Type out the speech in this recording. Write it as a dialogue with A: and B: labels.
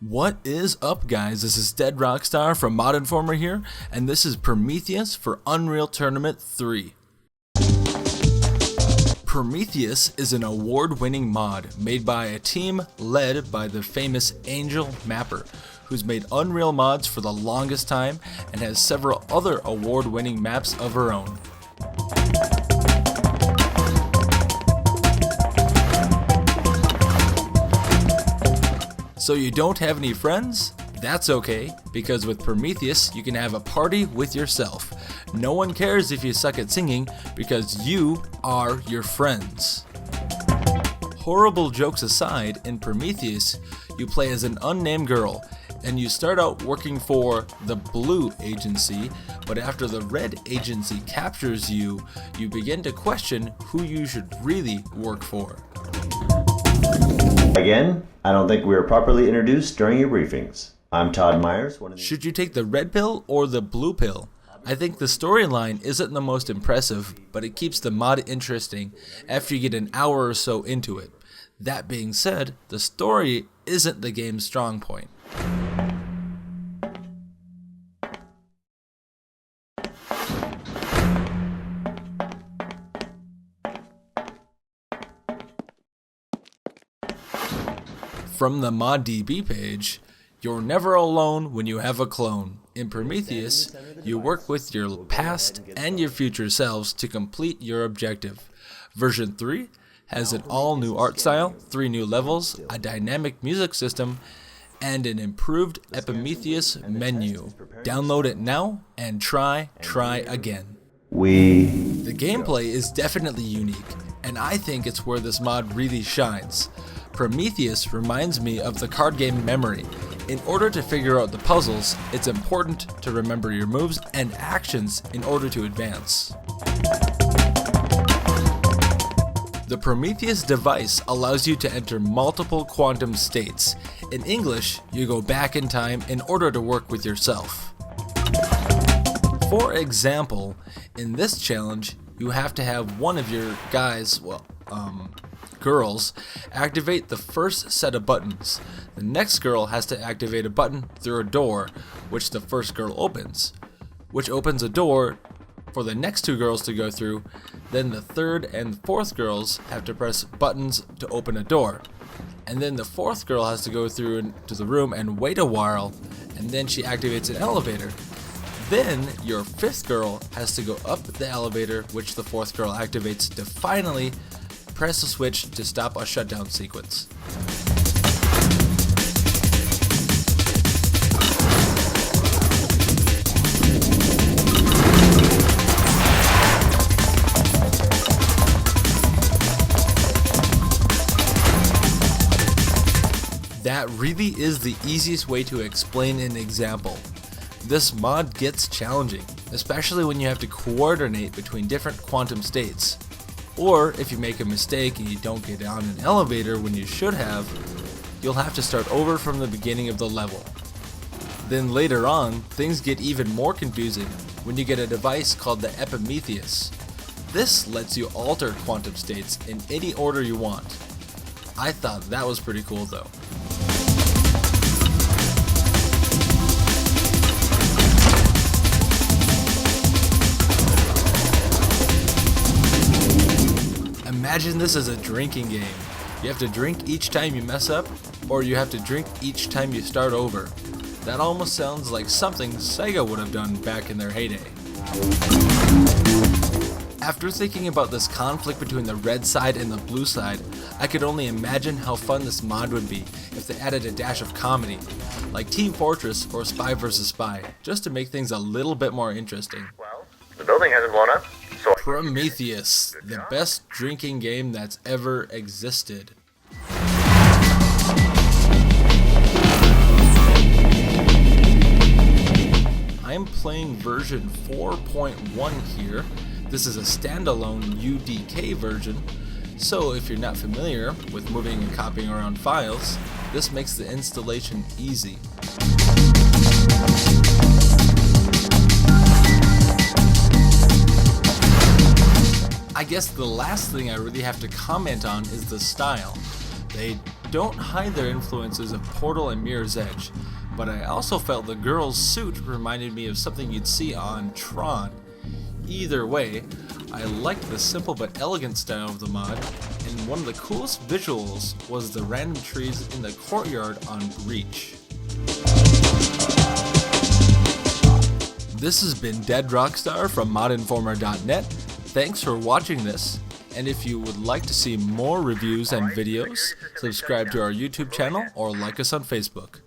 A: What is up, guys? This is Deadrawkstar from Mod Informer here, and this is Prometheus for Unreal Tournament 3. Prometheus is an award-winning mod made by a team led by the famous Angel Mapper, who's made Unreal mods for the longest time and has several other award-winning maps of her own. So you don't have any friends? That's okay, because with Prometheus you can have a party with yourself. No one cares if you suck at singing, because you are your friends. Horrible jokes aside, in Prometheus you play as an unnamed girl, and you start out working for the Blue Agency, but after the Red Agency captures you, you begin to question who you should really work for.
B: Again, I don't think we were properly introduced during your briefings. I'm Todd Myers.
A: Should you take the red pill or the blue pill? I think the storyline isn't the most impressive, but it keeps the mod interesting after you get an hour or so into it. That being said, the story isn't the game's strong point. From the ModDB page, you're never alone when you have a clone. In Prometheus, you work with your past and your future selves to complete your objective. Version 3 has an all-new art style, 3 new levels, a dynamic music system, and an improved Prometheus menu. Download it now and try again. The gameplay is definitely unique, and I think it's where this mod really shines. Prometheus reminds me of the card game Memory. In order to figure out the puzzles, it's important to remember your moves and actions in order to advance. The Prometheus device allows you to enter multiple quantum states. In English, you go back in time in order to work with yourself. For example, in this challenge, you have to have one of your girls activate the first set of buttons. The next girl has to activate a button through a door, which the first girl opens, which opens a door for the next 2 girls to go through. Then the third and fourth girls have to press buttons to open a door, and then the fourth girl has to go through into the room and wait a while, and then she activates an elevator. Then your 5th girl has to go up the elevator, which the 4th girl activates to finally press the switch to stop a shutdown sequence. That really is the easiest way to explain an example. This mod gets challenging, especially when you have to coordinate between different quantum states. Or if you make a mistake and you don't get on an elevator when you should have, you'll have to start over from the beginning of the level. Then later on, things get even more confusing when you get a device called the Prometheus. This lets you alter quantum states in any order you want. I thought that was pretty cool though. Imagine this as a drinking game. You have to drink each time you mess up, or you have to drink each time you start over. That almost sounds like something Sega would have done back in their heyday. After thinking about this conflict between the red side and the blue side, I could only imagine how fun this mod would be if they added a dash of comedy, like Team Fortress or Spy vs. Spy, just to make things a little bit more interesting.
C: Well, the building hasn't blown up.
A: Prometheus, the best drinking game that's ever existed. I'm playing version 4.1 here. This is a standalone UDK version, so if you're not familiar with moving and copying around files, this makes the installation easy. I guess the last thing I really have to comment on is the style. They don't hide their influences of Portal and Mirror's Edge, but I also felt the girl's suit reminded me of something you'd see on Tron. Either way, I liked the simple but elegant style of the mod, and one of the coolest visuals was the random trees in the courtyard on Breach. This has been Deadrawkstar from modinformer.net. Thanks for watching this, and if you would like to see more reviews and videos, subscribe to our YouTube channel or like us on Facebook.